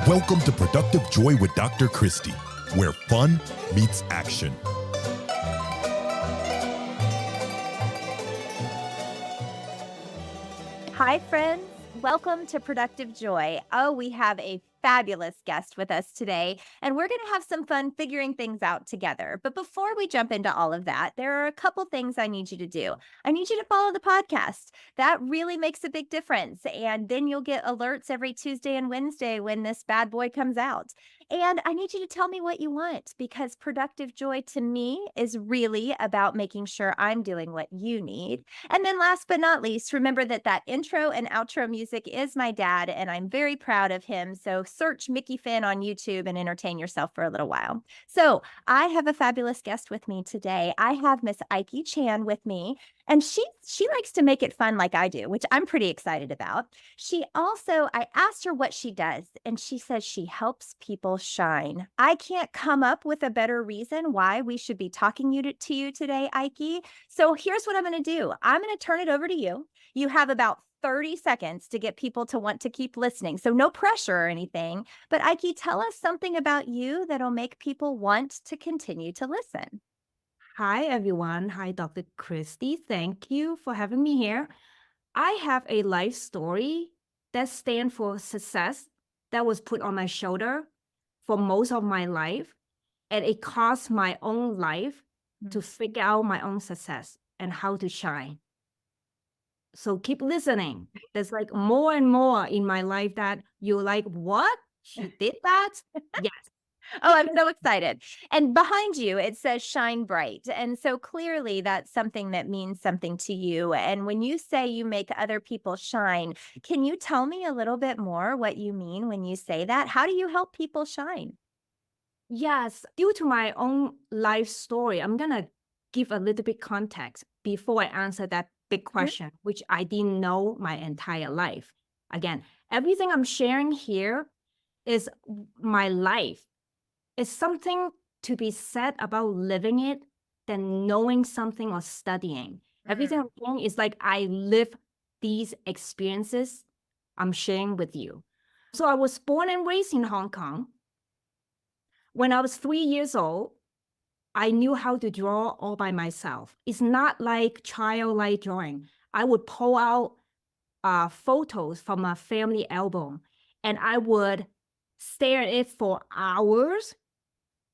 Welcome to Productive Joy with Dr. Christy, where fun meets action. Hi, friends. Welcome to Productive Joy. Oh, we have a fabulous guest with us today, and we're going to have some fun figuring things out together. But before we jump into all of that, there are a couple things I need you to do. I need you to follow the podcast. That really makes a big difference. And then you'll get alerts every Tuesday and Wednesday when this bad boy comes out. And I need you to tell me what you want, because productive joy to me is really about making sure I'm doing what you need. And then last but not least, remember that intro and outro music is my dad, and I'm very proud of him. So search Mickey Finn on YouTube and entertain yourself for a little while. So I have a fabulous guest with me today. I have Miss Iky Chan with me, and she likes to make it fun like I do, which I'm pretty excited about. I asked her what she does, and she says she helps people shine. I can't come up with a better reason why we should be talking to you today, Iky. So here's what I'm going to do. I'm going to turn it over to you. You have about 30 seconds to get people to want to keep listening. So no pressure or anything. But Iky, tell us something about you that'll make people want to continue to listen. Hi, everyone. Hi, Dr. Christy. Thank you for having me here. I have a life story that stands for success that was put on my shoulder for most of my life. And it cost my own life to figure out my own success and how to shine. So keep listening. There's like more and more in my life that you're like, what? She did that? Yes. Oh, I'm so excited. And behind you, it says shine bright. And so clearly that's something that means something to you. And when you say you make other people shine, can you tell me a little bit more what you mean when you say that? How do you help people shine? Yes, due to my own life story, I'm going to give a little bit context before I answer that big question, which I didn't know my entire life. Again, everything I'm sharing here is my life. It's something to be said about living it than knowing something or studying. Everything I'm saying is like I live these experiences I'm sharing with you. So I was born and raised in Hong Kong. When I was 3 years old, I knew how to draw all by myself. It's not like childlike drawing. I would pull out photos from a family album, and I would stare at it for hours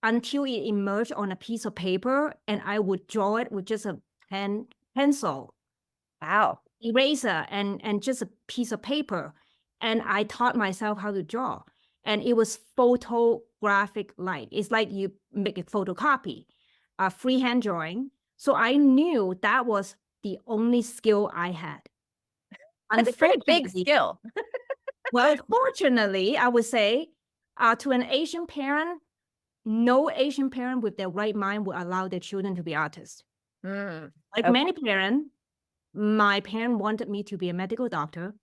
until it emerged on a piece of paper, and I would draw it with just a pencil, Wow. eraser, and just a piece of paper. And I taught myself how to draw. And it was photographic light. It's like you make a photocopy, freehand drawing. So I knew that was the only skill I had. That's a pretty big skill. Well, fortunately, I would say to an Asian parent, no Asian parent with their right mind would allow their children to be artists. Like many parents, my parent wanted me to be a medical doctor.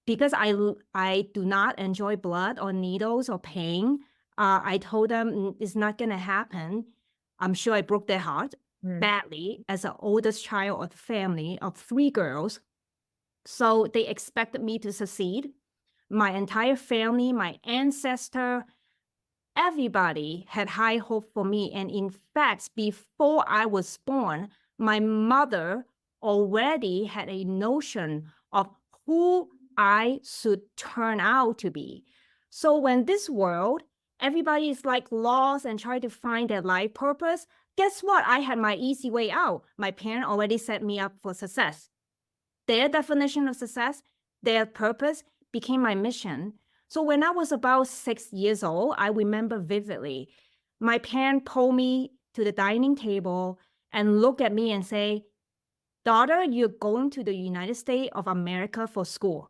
Because I do not enjoy blood or needles or pain, I told them it's not going to happen. I'm sure I broke their heart badly as the oldest child of the family of 3 girls. So they expected me to succeed. My entire family, my ancestor, everybody had high hope for me. And in fact, before I was born, my mother already had a notion of who I should turn out to be. So when this world, everybody is like lost and trying to find their life purpose, guess what? I had my easy way out. My parents already set me up for success. Their definition of success, their purpose became my mission. So when I was about 6 years old, I remember vividly, my parents pulled me to the dining table and looked at me and say, daughter, you're going to the United States of America for school.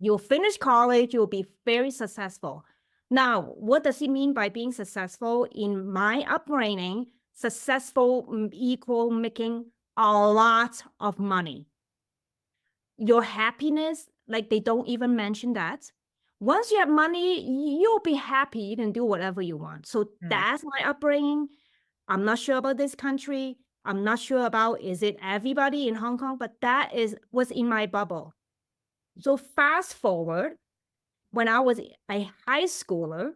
You'll finish college, you'll be very successful. Now, what does it mean by being successful? In my upbringing, successful equal making a lot of money. Your happiness, like they don't even mention that. Once you have money, you'll be happy. You can do whatever you want. So that's my upbringing. I'm not sure about this country. I'm not sure about, is it everybody in Hong Kong? But that is what's in my bubble. So fast forward, when I was a high schooler,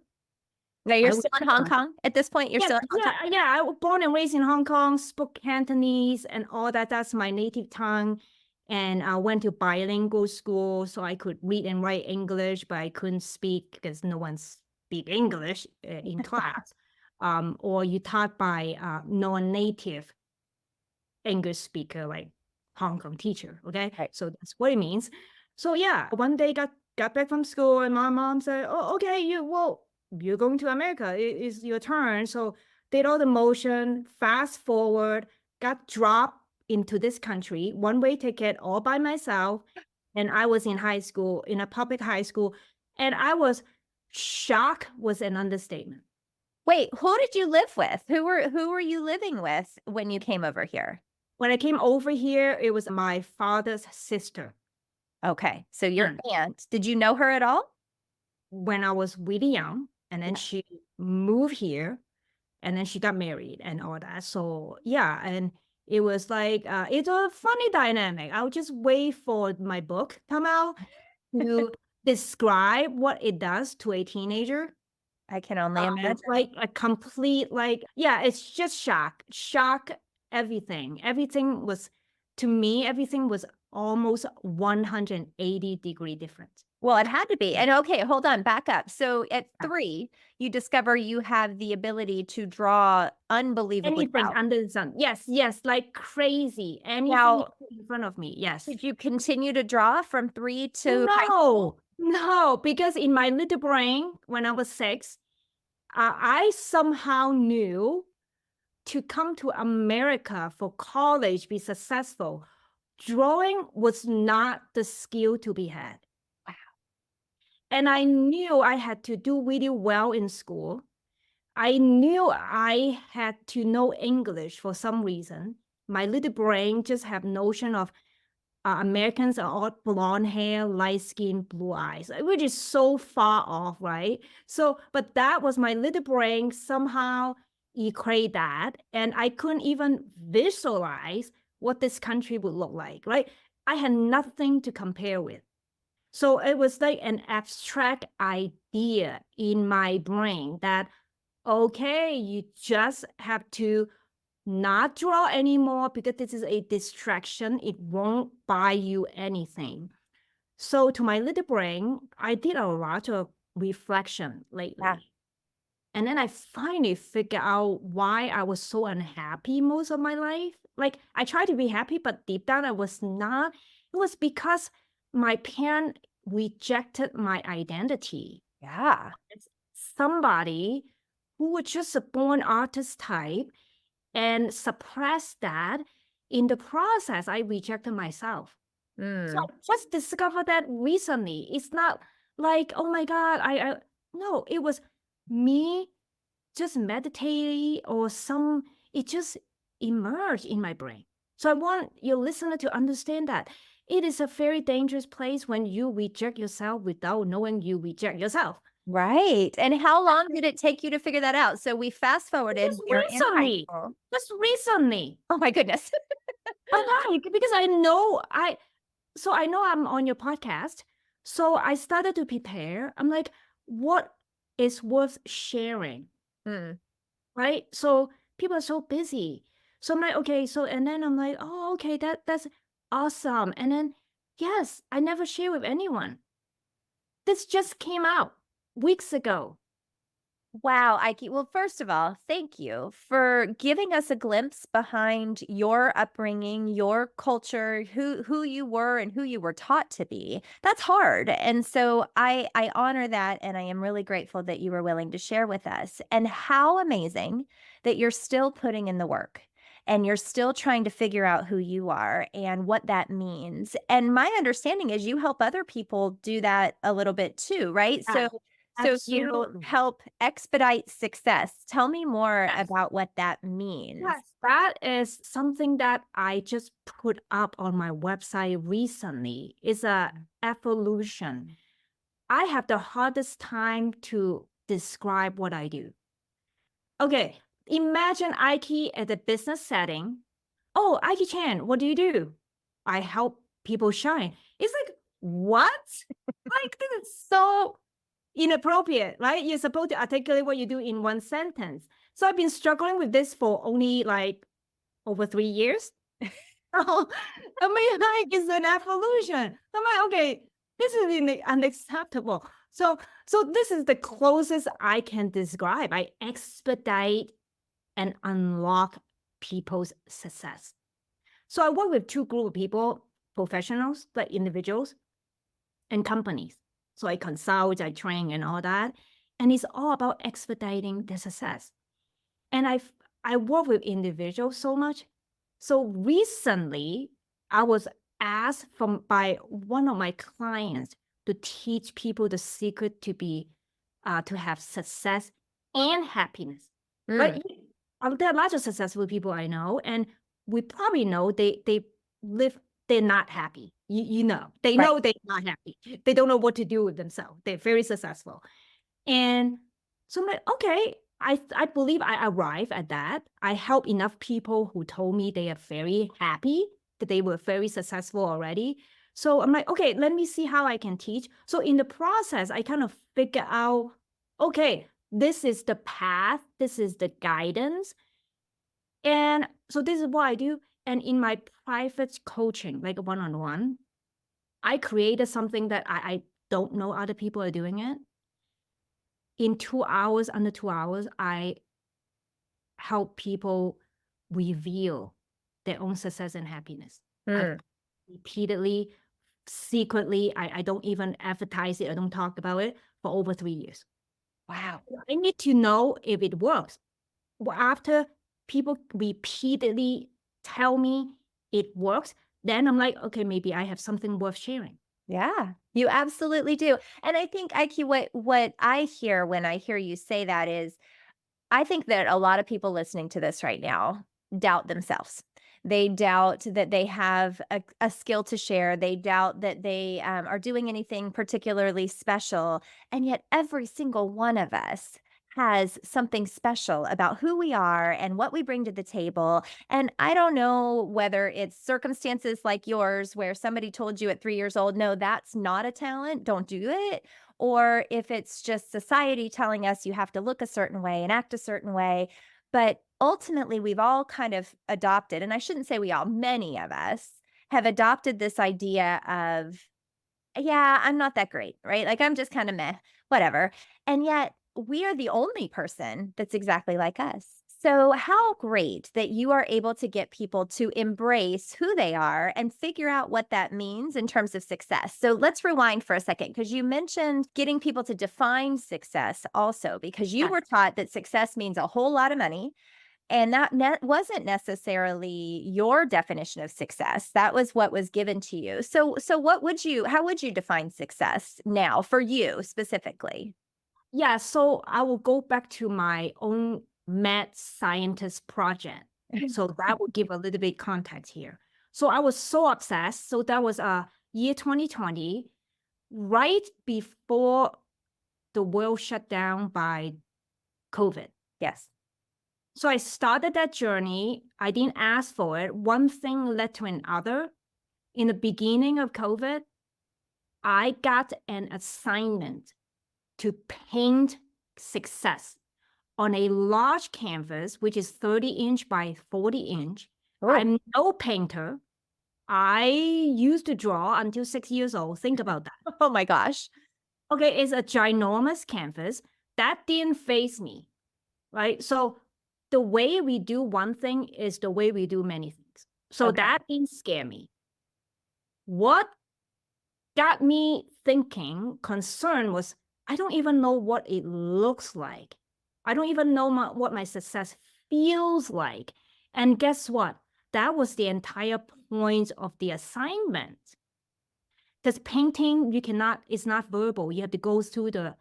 Now you're I still in Hong Kong at this point? You're yeah, still in Hong Kong? yeah. I was born and raised in Hong Kong, spoke Cantonese and all that. That's my native tongue. And I went to bilingual school, so I could read and write English, but I couldn't speak because no one speak English in class. Or you taught by non-native English speaker, like Hong Kong teacher. Okay, Right. so that's what it means. So yeah, one day got back from school, and my mom said, "Oh, okay, you're going to America. It is your turn." So did all the motion. Fast forward, got dropped into this country, one-way ticket, all by myself, and I was in high school, in a public high school, and I was shocked was an understatement. Wait, who did you live with? Who were you living with when you came over here? When I came over here, it was my father's sister. Okay, so your Mm. aunt, did you know her at all? When I was really young, and then Yeah. she moved here, and then she got married and all that. So yeah, and it was like it's a funny dynamic. I'll just wait for my book come out to describe what it does to a teenager. I can only imagine. Like a complete yeah, it's just shock everything. Everything was to me, everything was almost 180-degree different. Well, it had to be. And okay, hold on, back up. So at Yeah. 3, you discover you have the ability to draw unbelievably Anything well. under the sun. Yes, yes, like crazy. Anything you Now, put in front of me. Yes. did you continue to draw from 3 to high school? No, because in my little brain, when I was 6, I somehow knew to come to America for college, be successful, drawing was not the skill to be had. Wow. And I knew I had to do really well in school. I knew I had to know English for some reason. My little brain just have notion of Americans are all blonde hair, light skin, blue eyes, which is so far off, right? So, but that was my little brain somehow equate that, and I couldn't even visualize what this country would look like, right? I had nothing to compare with. So it was like an abstract idea in my brain that, okay, you just have to not draw anymore because this is a distraction. It won't buy you anything. So to my little brain, I did a lot of reflection lately. Yeah. And then I finally figured out why I was so unhappy most of my life. Like I tried to be happy, but deep down I was not. It was because my parent rejected my identity. Yeah. It's somebody who was just a born artist type and suppress that. In the process, I rejected myself. So Mm. I just discovered that recently. It's not like, oh my God, I no, it was me just meditating or it just emerged in my brain. So I want your listener to understand that it is a very dangerous place when you reject yourself without knowing you reject yourself. Right. And how long did it take you to figure that out? So we fast forwarded, Just you're in high recently, school. just recently. Oh my goodness. I like because I know I'm on your podcast. So I started to prepare. I'm like, what is worth sharing? Mm. Right. So people are so busy. So I'm like, okay, so and then I'm like, oh, okay, that's awesome. And then yes, I never share with anyone. This just came out weeks ago. Wow, Ike. Well, first of all, thank you for giving us a glimpse behind your upbringing, your culture, who you were and who you were taught to be. That's hard. And so I honor that and I am really grateful that you were willing to share with us. And how amazing that you're still putting in the work and you're still trying to figure out who you are and what that means. And my understanding is you help other people do that a little bit too, right? Yeah, So you absolutely. help expedite success. Tell me more Yes. about what that means. Yes, that is something that I just put up on my website recently. It's a evolution. I have the hardest time to describe what I do. Okay, imagine Iky at a business setting. Oh, Iky Chan, what do you do? I help people shine. It's like, what? Like, this is so inappropriate, right? You're supposed to articulate what you do in one sentence. So I've been struggling with this for only like over 3 years. So I mean, like it's an evolution. I'm like, okay, this is unacceptable. So this is the closest I can describe. I expedite and unlock people's success. So I work with two group of people, professionals, like individuals, and companies. So I consult, I train, and all that. And it's all about expediting the success. And I work with individuals so much. So recently, I was asked by one of my clients to teach people the secret to have success and happiness. Right? There are lots of successful people I know, and we probably know they live. They're not happy. They Right. know they're not happy. They don't know what to do with themselves. They're very successful, and so I'm like, okay, I believe I arrived at that. I help enough people who told me they are very happy, that they were very successful already. So I'm like, okay, let me see how I can teach. So in the process, I kind of figure out, okay, this is the path, this is the guidance. And so this is what I do. And in my private coaching, like one-on-one, I created something that I don't know other people are doing it. In 2 hours, under 2 hours, I help people reveal their own success and happiness. I've repeatedly, secretly, I don't even advertise it, I don't talk about it for over 3 years. Wow. I need to know if it works. Well, after people repeatedly tell me it works, then I'm like, okay, maybe I have something worth sharing. Yeah, you absolutely do. And I think, Iky, what I hear when I hear you say that is, I think that a lot of people listening to this right now doubt themselves. They doubt that they have a skill to share. They doubt that they are doing anything particularly special. And yet, every single one of us has something special about who we are and what we bring to the table. And I don't know whether it's circumstances like yours where somebody told you at 3 years old, no, that's not a talent, don't do it, or if it's just society telling us you have to look a certain way and act a certain way. But ultimately, we've all kind of adopted, and I shouldn't say we all, many of us have adopted this idea of, yeah, I'm not that great, right? Like I'm just kind of meh, whatever. And yet we are the only person that's exactly like us. So, how great that you are able to get people to embrace who they are and figure out what that means in terms of success. So, let's rewind for a second because you mentioned getting people to define success also, because you Yes. were taught that success means a whole lot of money. And that wasn't necessarily your definition of success. That was what was given to you. So how would you define success now for you specifically? Yeah, so I will go back to my own mad scientist project. So that will give a little bit context here. So I was so obsessed. So that was year 2020, right before the world shut down by COVID. Yes. So I started that journey. I didn't ask for it. One thing led to another. In the beginning of COVID, I got an assignment to paint success on a large canvas, which is 30-inch by 40-inch. Oh, I'm no painter. I used to draw until 6 years old. Think about that. oh my gosh. Okay, it's a ginormous canvas. That didn't faze me, right? So the way we do one thing is the way we do many things. So Okay. that didn't scare me. What got me thinking, concern was, I don't even know what it looks like. I don't even know what my success feels like. And guess what? That was the entire point of the assignment. Because painting, it's not verbal. You have to go through the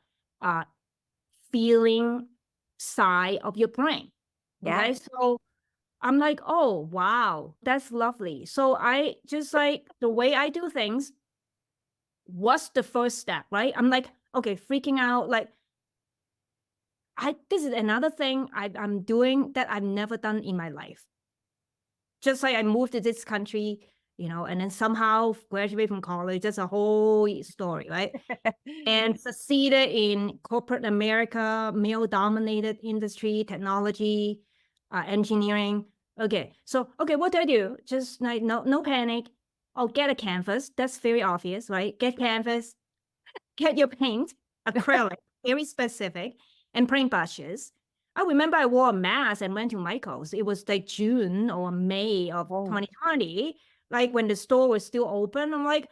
feeling side of your brain. Yeah. Okay. So I'm like, oh, wow, that's lovely. So I just like the way I do things, what's the first step, right? I'm like, okay, freaking out. Like, this is another thing I'm doing that I've never done in my life. Just like I moved to this country and then somehow graduate from college. That's a whole story, right? And succeeded in corporate America, male-dominated industry, technology, engineering. Okay, so what do I do? Just like no panic. Oh, get a canvas. That's very obvious, right? Get canvas, get your paint, acrylic, very specific, and paint brushes. I remember I wore a mask and went to Michael's. It was like June or May of 2020, like when the store was still open. I'm like,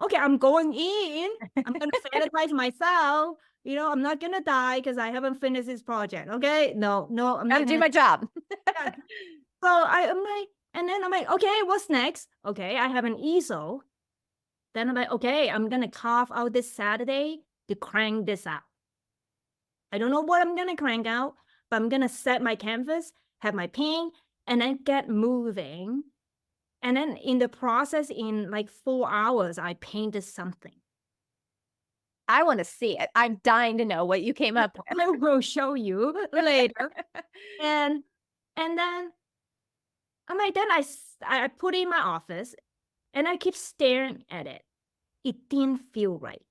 okay, I'm going in. I'm gonna sanitize myself. I'm not gonna die because I haven't finished this project. Okay, no, I'm not I'm doing gonna. my job. Yeah. So I'm like, and then I'm like, okay, what's next? Okay, I have an easel. Then I'm like, okay, I'm gonna carve out this Saturday to crank this out. I don't know what I'm gonna crank out, but I'm gonna set my canvas, have my paint, and then get moving. And then in the process, in like 4 hours, I painted something. I want to see it. I'm dying to know what you came up with. I will show you later. And then I'm like, then I put it in my office and I keep staring at it. It didn't feel right.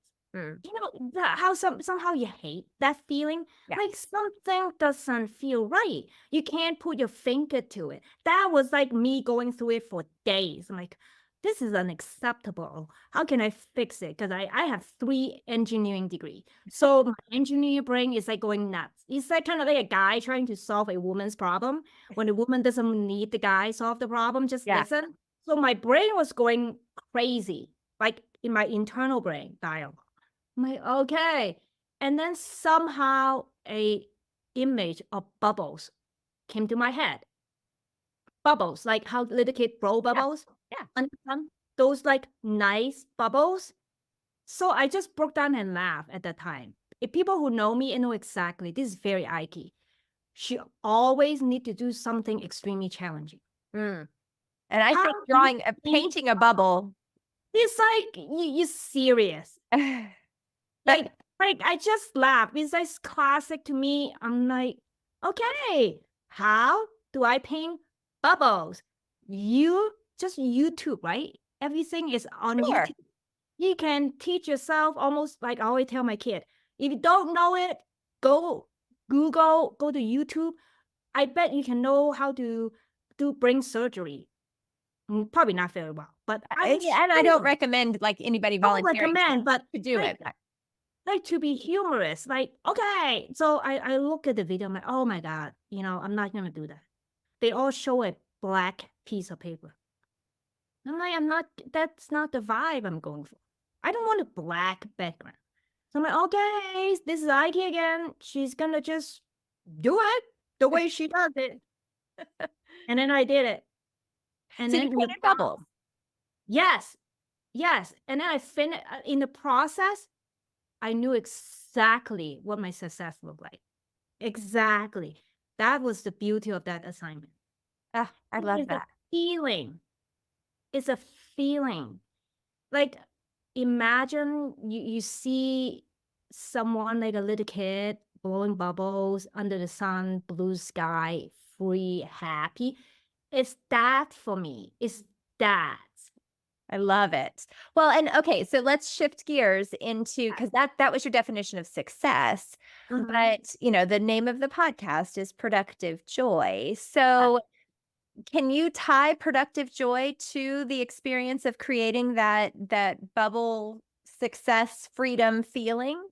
How somehow you hate that feeling? Yeah. Like something doesn't feel right. You can't put your finger to it. That was like me going through it for days. I'm like, this is unacceptable. How can I fix it? Because I have 3 engineering degrees. So my engineer brain is like going nuts. It's like kind of like a guy trying to solve a woman's problem. When the woman doesn't need the guy solve the problem, just listen. So my brain was going crazy, like in my internal brain dialogue. I'm like, okay. And then somehow a image of bubbles came to my head. Bubbles, like how little kid blow bubbles. Yeah. Understand? Those like nice bubbles. So I just broke down and laughed at that time. If people who know me know exactly, this is very Iky. She always need to do something extremely challenging. And I think painting a bubble. It's like, you're serious. Like I just laugh. It's like classic to me. I'm like, okay, how do I paint bubbles? You just YouTube, right? Everything is on YouTube. You can teach yourself almost like I always tell my kid. If you don't know it, go Google, go to YouTube. I bet you can know how to do brain surgery. Probably not very well, but I don't recommend like anybody volunteering to do it. Like to be humorous, like, okay. So I look at the video, I'm like, oh my God, I'm not gonna do that. They all show a black piece of paper. I'm like, that's not the vibe I'm going for. I don't want a black background. So I'm like, okay, this is Iky again. She's gonna just do it the way she does it. And then I did it. And so then you painted bubbles. Yes. And then I finished in the process. I knew exactly what my success looked like. Exactly. That was the beauty of that assignment. I love that. It's a feeling. Like, imagine you see someone like a little kid blowing bubbles under the sun, blue sky, free, happy. It's that for me. It's that. I love it. Well, and okay, so let's shift gears into, because that was your definition of success. But the name of the podcast is Productive Joy. So can you tie productive joy to the experience of creating that bubble success freedom feeling?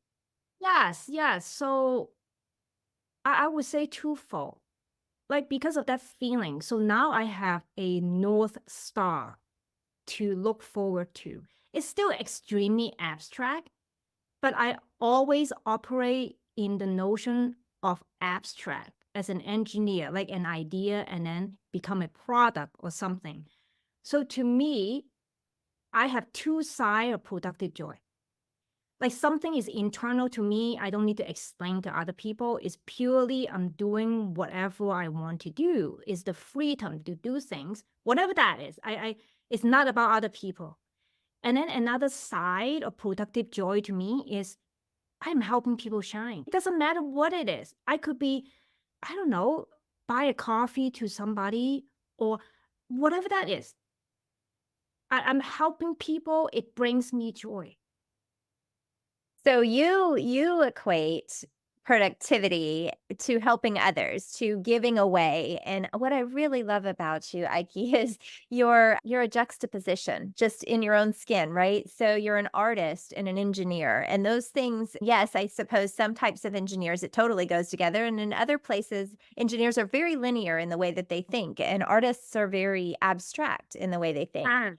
Yes. So I would say twofold. Like, because of that feeling. So now I have a North Star to look forward to. It's still extremely abstract, but I always operate in the notion of abstract as an engineer, like an idea and then become a product or something. So to me, I have 2 sides of productive joy. Like something is internal to me. I don't need to explain to other people. It's purely I'm doing whatever I want to do. It's the freedom to do things, whatever that is. It's not about other people. And then another side of productive joy to me is I'm helping people shine. It doesn't matter what it is. I could be, I don't know, buy a coffee to somebody or whatever that is. I'm helping people, it brings me joy. So you equate productivity to helping others, to giving away. And what I really love about you, Ike, is you're a juxtaposition just in your own skin, right? So you're an artist and an engineer. And those things, yes, I suppose some types of engineers it totally goes together. And in other places, engineers are very linear in the way that they think, and artists are very abstract in the way they think. Yes.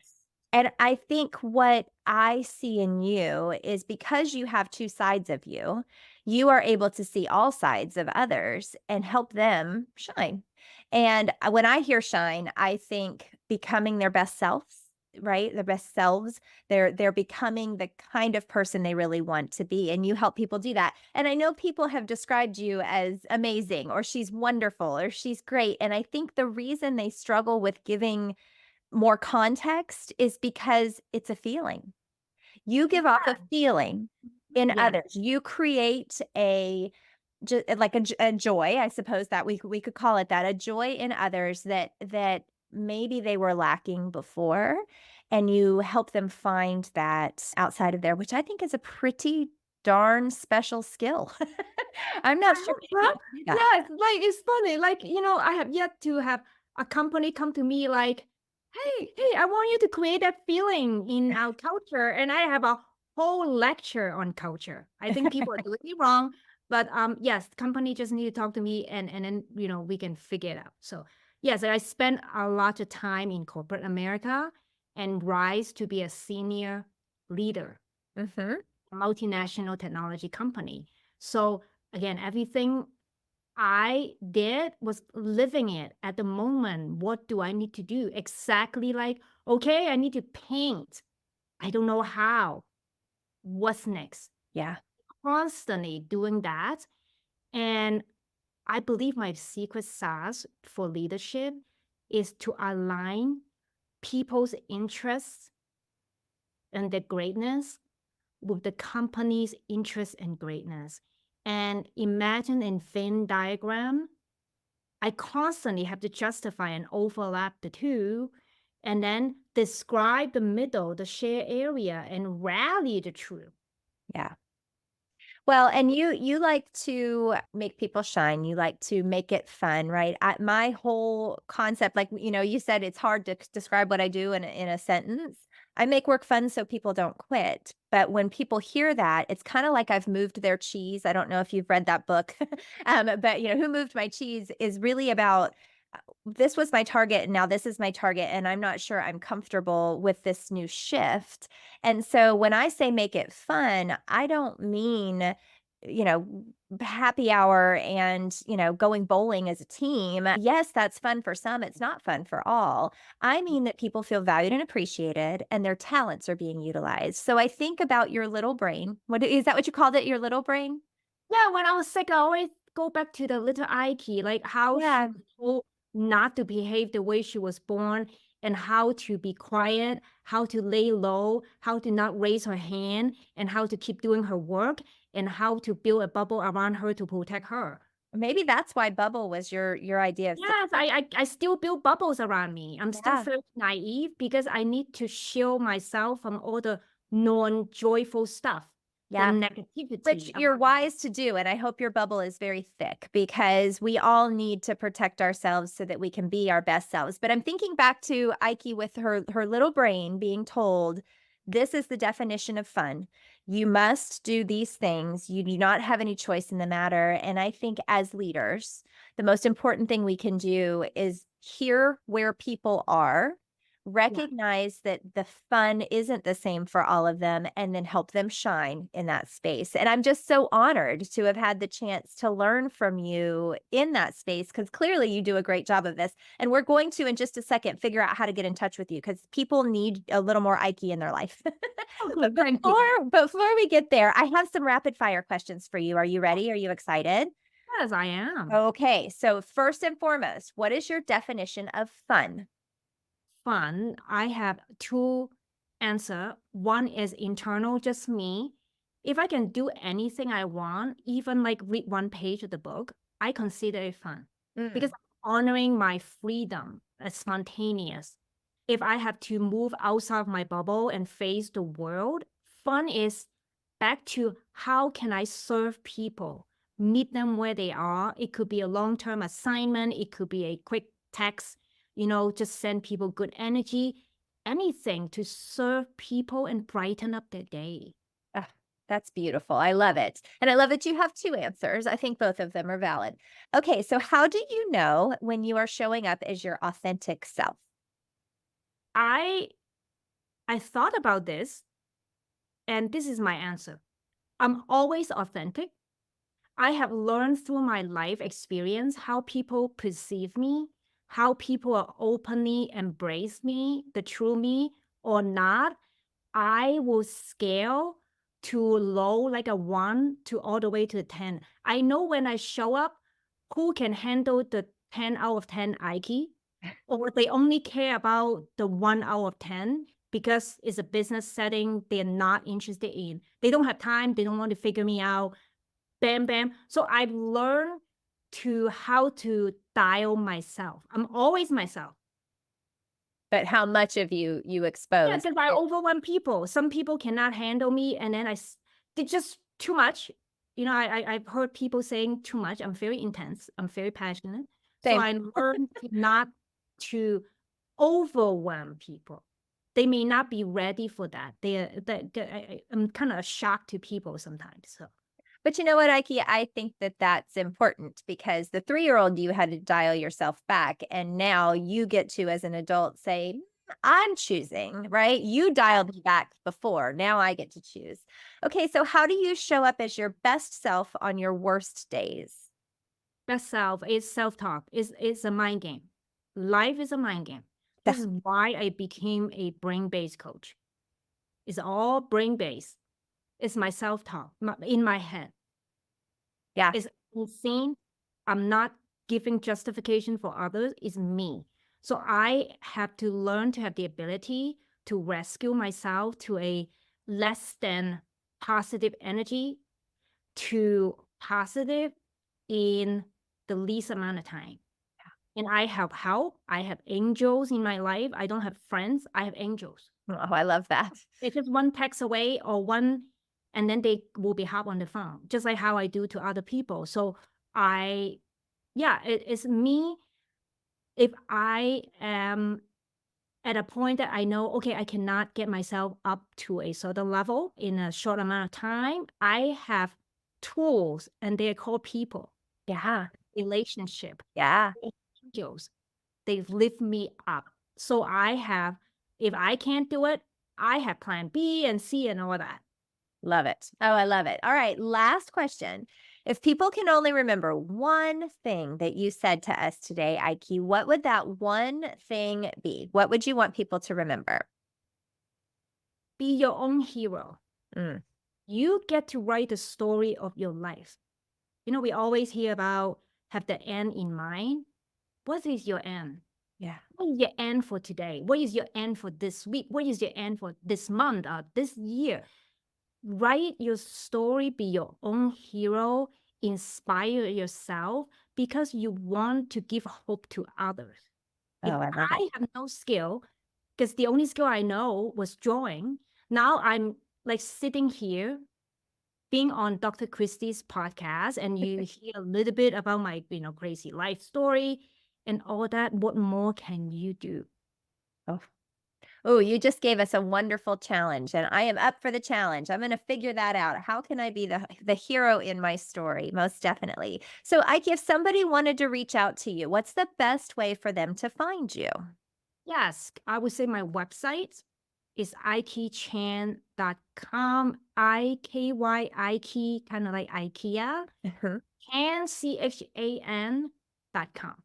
And I think what I see in you is because you have 2 sides of you, you are able to see all sides of others and help them shine. And, when I hear shine, I think becoming their best selves, right? Their best selves. They're becoming the kind of person they really want to be, and you help people do that. And I know people have described you as amazing, or she's wonderful, or she's great, and I think the reason they struggle with giving more context is because it's a feeling. You give off a feeling in Yeah. others. You create like a joy, I suppose that we could call it that, a joy in others that maybe they were lacking before, and you help them find that outside of there, which I think is a pretty darn special skill. I'm not sure many Well, people do that. yeah, it's funny. Like, I have yet to have a company come to me like, hey, I want you to create that feeling in our culture. And I have a whole lecture on culture. I think people are doing it wrong. But yes, the company just need to talk to me and then, we can figure it out. So yes, I spent a lot of time in corporate America and rise to be a senior leader, Mhm. a multinational technology company. So again, everything I did was living it at the moment. What do I need to do? Exactly like, okay, I need to paint. I don't know how. What's next? Yeah. Constantly doing that. And I believe my secret sauce for leadership is to align people's interests and their greatness with the company's interest and greatness. And imagine in Venn diagram, I constantly have to justify and overlap the two, and then describe the middle, the share area, and rally the troop. Yeah. Well, and you like to make people shine. You like to make it fun, right? My whole concept, like you said, it's hard to describe what I do in a sentence. I make work fun so people don't quit. But when people hear that, it's kind of like I've moved their cheese. I don't know if you've read that book, but Who Moved My Cheese is really about this was my target and now this is my target and I'm not sure I'm comfortable with this new shift. And so when I say make it fun, I don't mean you know happy hour and going bowling as a team. Yes, that's fun for some, it's not fun for all. I mean that people feel valued and appreciated and their talents are being utilized. So I think about your little brain. What is that, what you called it, your little brain? Yeah, when I was sick, I always go back to the little Iky, like how she Yeah. was told not to behave the way she was born, and how to be quiet, how to lay low, how to not raise her hand, and how to keep doing her work, and how to build a bubble around her to protect her. Maybe that's why bubble was your idea of Yes, I still build bubbles around me. I'm still yeah. very naive because I need to shield myself from all the non-joyful stuff, the Yeah. Which negativity you're around me. wise to do, and I hope your bubble is very thick because we all need to protect ourselves so that we can be our best selves. But I'm thinking back to Ike with her little brain being told, this is the definition of fun. You must do these things. You do not have any choice in the matter. And I think as leaders, the most important thing we can do is hear where people are, Yeah. recognize that the fun isn't the same for all of them, and then help them shine in that space. And I'm just so honored to have had the chance to learn from you in that space because clearly you do a great job of this. And we're going to, in just a second, figure out how to get in touch with you because people need a little more Ike in their life. Okay, But thank you. before we get there, I have some rapid fire questions for you. Are you ready? Are you excited? Yes, I am. Okay. So, first and foremost, what is your definition of fun? Fun. I have two answer. One is internal, just me. If I can do anything I want, even like read one page of the book, I consider it fun Mm, because I'm honoring my freedom as spontaneous. if I have to move outside of my bubble and face the world, fun is back to how can I serve people, meet them where they are. It could be a long-term assignment. It could be a quick text, just send people good energy, anything to serve people and brighten up their day. Ah, that's beautiful. I love it. And I love that you have two answers. I think both of them are valid. Okay, so how do you know when you are showing up as your authentic self? I I thought about this, and this is my answer. I'm always authentic. I have learned through my life experience how people perceive me, how people are openly embrace me, the true me or not. I will scale to low, like a 1 to all the way to 10. I know when I show up, who can handle the 10 out of 10 Ike, or they only care about the 1 out of 10 because it's a business setting they're not interested in. They don't have time, they don't want to figure me out. Bam, bam. So I learned to how to dial myself. I'm always myself. But how much of you Yeah, expose? because I overwhelm people. Some people cannot handle me, and then they're just too much. I've heard people saying too much. I'm very intense. I'm very passionate. So Same. I learned not to overwhelm people. They may not be ready for that. I'm kind of a shock to people sometimes. So But you know what, Ike? I think that that's important because the 3-year-old you had to dial yourself back. And now you get to, as an adult, say, I'm choosing, right? You dialed me back before. Now I get to choose. Okay. So, how do you show up as your best self on your worst days? best self is self-talk. Is a mind game. Life is a mind game. Yeah. This is why I became a brain-based coach. It's all brain-based. It's my self-talk in my head. Yeah. It's insane. I'm not giving justification for others. It's me. So I have to learn to have the ability to rescue myself to a less than positive energy to positive in the least amount of time. And I have help. I have angels in my life. I don't have friends. I have angels. Oh, I love that. It's just one text away or one, and then they will be hop on the phone, just like how I do to other people. So it's me. If I am at a point that I know, okay, I cannot get myself up to a certain level in a short amount of time, I have tools and they're called people, Yeah. relationship, Yeah. angels. They lift me up. So if I can't do it, I have plan B and C and all that. Love it. Oh, I love it. All right. Last question. If people can only remember one thing that you said to us today, Ike, what would that one thing be? What would you want people to remember? Be your own hero. Mm, You get to write the story of your life. We always hear about have the end in mind. What is your end? yeah. What is your end for today? What is your end for this week? What is your end for this month or this year? Write your story, be your own hero, inspire yourself because you want to give hope to others. Oh, If I love it. I have no skill, because the only skill I know was drawing, now I'm like sitting here being on Dr. Christie's podcast and you hear a little bit about my, crazy life story and all that. What more can you do? Oh, oh, you just gave us a wonderful challenge, and I am up for the challenge. I'm going to figure that out. How can I be the hero in my story? Most definitely. So, Ike, if somebody wanted to reach out to you, what's the best way for them to find you? Yes, I would say my website is ikychan.com. Iky, kind of like IKEA, and CHAN.com.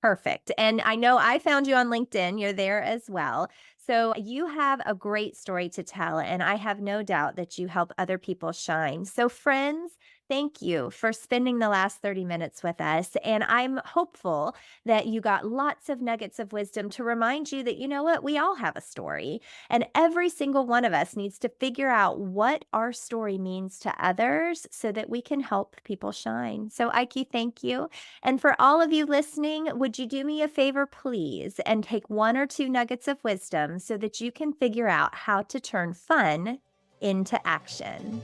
Perfect. And I know I found you on LinkedIn. You're there as well. So you have a great story to tell. And I have no doubt that you help other people shine. So, friends, Thank you for spending the last 30 minutes with us. And I'm hopeful that you got lots of nuggets of wisdom to remind you that, you know what, we all have a story. And every single one of us needs to figure out what our story means to others so that we can help people shine. So, Iky, thank you. And for all of you listening, would you do me a favor, please, and take one or two nuggets of wisdom so that you can figure out how to turn fun into action?